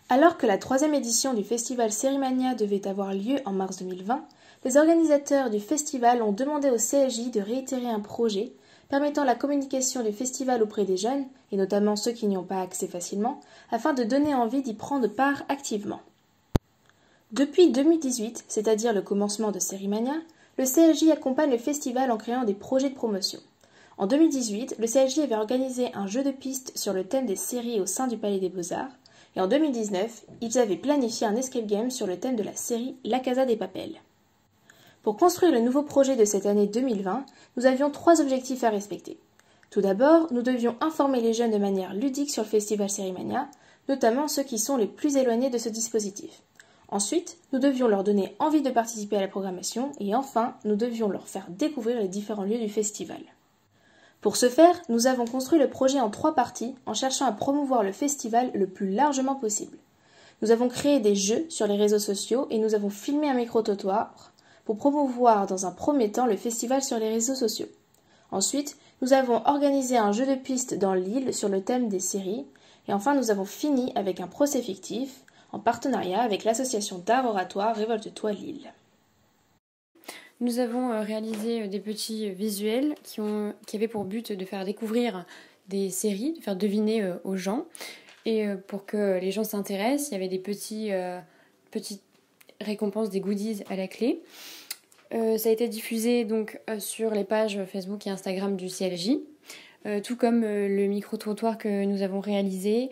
Alors que la troisième édition du festival Sérimania devait avoir lieu en mars 2020, les organisateurs du festival ont demandé au CLJ de réitérer un projet permettant la communication du festival auprès des jeunes, et notamment ceux qui n'y ont pas accès facilement, afin de donner envie d'y prendre part activement. Depuis 2018, c'est-à-dire le commencement de Sérimania, le CLJ accompagne le festival en créant des projets de promotion. En 2018, le CLJ avait organisé un jeu de piste sur le thème des séries au sein du Palais des Beaux-Arts, et en 2019, ils avaient planifié un escape game sur le thème de la série La Casa des Papel. Pour construire le nouveau projet de cette année 2020, nous avions 3 objectifs à respecter. Tout d'abord, nous devions informer les jeunes de manière ludique sur le festival Sérimania, notamment ceux qui sont les plus éloignés de ce dispositif. Ensuite, nous devions leur donner envie de participer à la programmation et enfin, nous devions leur faire découvrir les différents lieux du festival. Pour ce faire, nous avons construit le projet en 3 parties en cherchant à promouvoir le festival le plus largement possible. Nous avons créé des jeux sur les réseaux sociaux et nous avons filmé un micro-trottoir pour promouvoir dans un premier temps le festival sur les réseaux sociaux. Ensuite, nous avons organisé un jeu de piste dans l'île sur le thème des séries et enfin nous avons fini avec un procès fictif en partenariat avec l'association d'art oratoire Révolte-toi Lille. Nous avons réalisé des petits visuels qui avaient pour but de faire découvrir des séries, de faire deviner aux gens. Et pour que les gens s'intéressent, il y avait des petites récompenses, des goodies à la clé. Ça a été diffusé donc sur les pages Facebook et Instagram du CLJ, tout comme le micro-trottoir que nous avons réalisé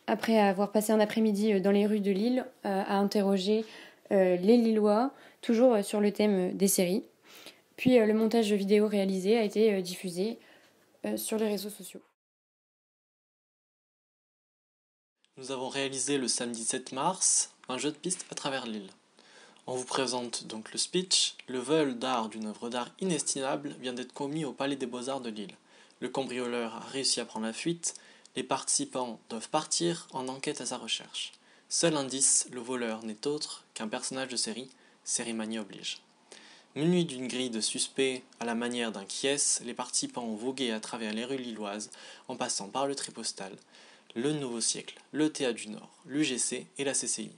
après avoir passé un après-midi dans les rues de Lille à interroger les Lillois, toujours sur le thème des séries. Puis le montage vidéo réalisé a été diffusé sur les réseaux sociaux. Nous avons réalisé le samedi 7 mars un jeu de piste à travers l'île. On vous présente donc le speech. Le vol d'art d'une œuvre d'art inestimable vient d'être commis au Palais des Beaux-Arts de Lille. Le cambrioleur a réussi à prendre la fuite. Les participants doivent partir en enquête à sa recherche. Seul indice, le voleur n'est autre qu'un personnage de série, Sérimania oblige. Munis d'une grille de suspects à la manière d'un Kies, les participants ont vogué à travers les rues lilloises en passant par le Tripostal, le Nouveau Siècle, le Théâtre du Nord, l'UGC et la CCI.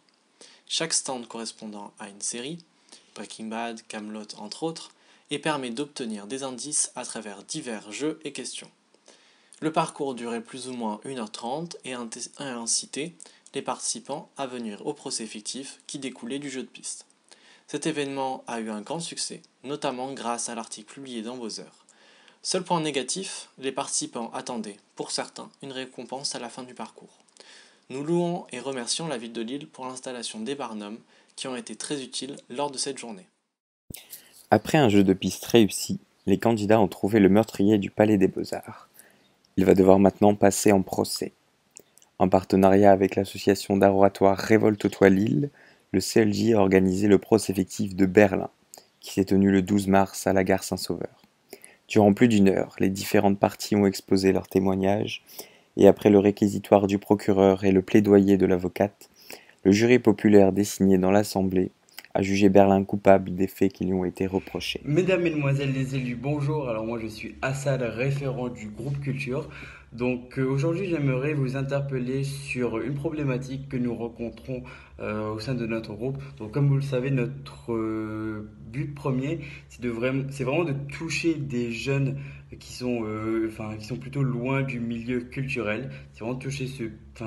Chaque stand correspondant à une série, Breaking Bad, Kaamelott entre autres, et permet d'obtenir des indices à travers divers jeux et questions. Le parcours durait plus ou moins 1h30 et a incité les participants à venir au procès fictif qui découlait du jeu de piste. Cet événement a eu un grand succès, notamment grâce à l'article publié dans Vos Heures. Seul point négatif, les participants attendaient, pour certains, une récompense à la fin du parcours. Nous louons et remercions la ville de Lille pour l'installation des barnums qui ont été très utiles lors de cette journée. Après un jeu de piste réussi, les candidats ont trouvé le meurtrier du Palais des Beaux-Arts. Il va devoir maintenant passer en procès. En partenariat avec l'association d'art oratoire Révolte-toi Lille, le CLJ a organisé le procès fictif de Berlin, qui s'est tenu le 12 mars à la gare Saint-Sauveur. Durant plus d'une heure, les différentes parties ont exposé leurs témoignages, et après le réquisitoire du procureur et le plaidoyer de l'avocate, le jury populaire désigné dans l'Assemblée a jugé Berlin coupable des faits qui lui ont été reprochés. Mesdames, Mesdemoiselles les élus, bonjour. Alors moi je suis Assad, référent du groupe Culture. Donc aujourd'hui j'aimerais vous interpeller sur une problématique que nous rencontrons au sein de notre groupe. Donc comme vous le savez, notre but premier, c'est vraiment de toucher des jeunes qui sont plutôt loin du milieu culturel. C'est vraiment de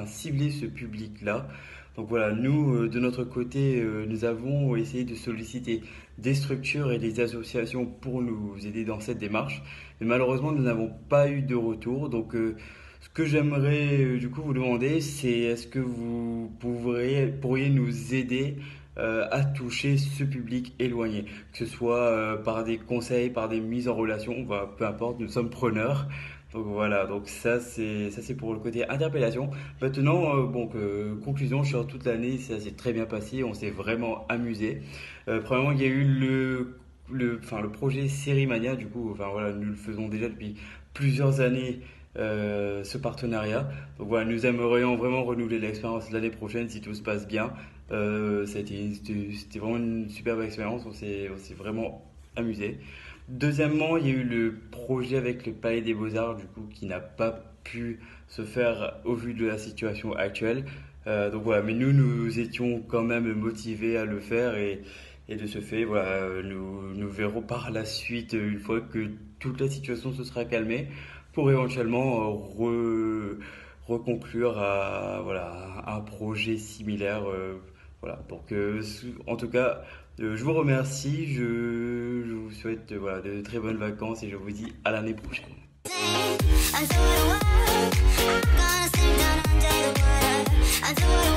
cibler ce public-là. Donc voilà, nous, de notre côté, nous avons essayé de solliciter des structures et des associations pour nous aider dans cette démarche. Mais malheureusement, nous n'avons pas eu de retour. Donc ce que j'aimerais du coup vous demander, c'est est-ce que vous pourriez nous aider à toucher ce public éloigné, que ce soit par des conseils, par des mises en relation, peu importe, nous sommes preneurs. Donc voilà, donc ça c'est pour le côté interpellation. Maintenant, conclusion, sur toute l'année, ça s'est très bien passé, on s'est vraiment amusé. Premièrement, il y a eu le projet Sérimania, du coup, nous le faisons déjà depuis plusieurs années, ce partenariat. Donc voilà, nous aimerions vraiment renouveler l'expérience l'année prochaine si tout se passe bien. C'était vraiment une superbe expérience, on s'est vraiment amusé. Deuxièmement, il y a eu le projet avec le Palais des Beaux-Arts, du coup, qui n'a pas pu se faire au vu de la situation actuelle. Donc voilà, mais nous étions quand même motivés à le faire et de ce fait, voilà, nous verrons par la suite, une fois que toute la situation se sera calmée, pour éventuellement reconclure à voilà, un projet similaire. Voilà, pour que, en tout cas, je vous remercie, je vous souhaite voilà, de très bonnes vacances et je vous dis à l'année prochaine. I thought a while, I'm gonna sink down under the water. I thought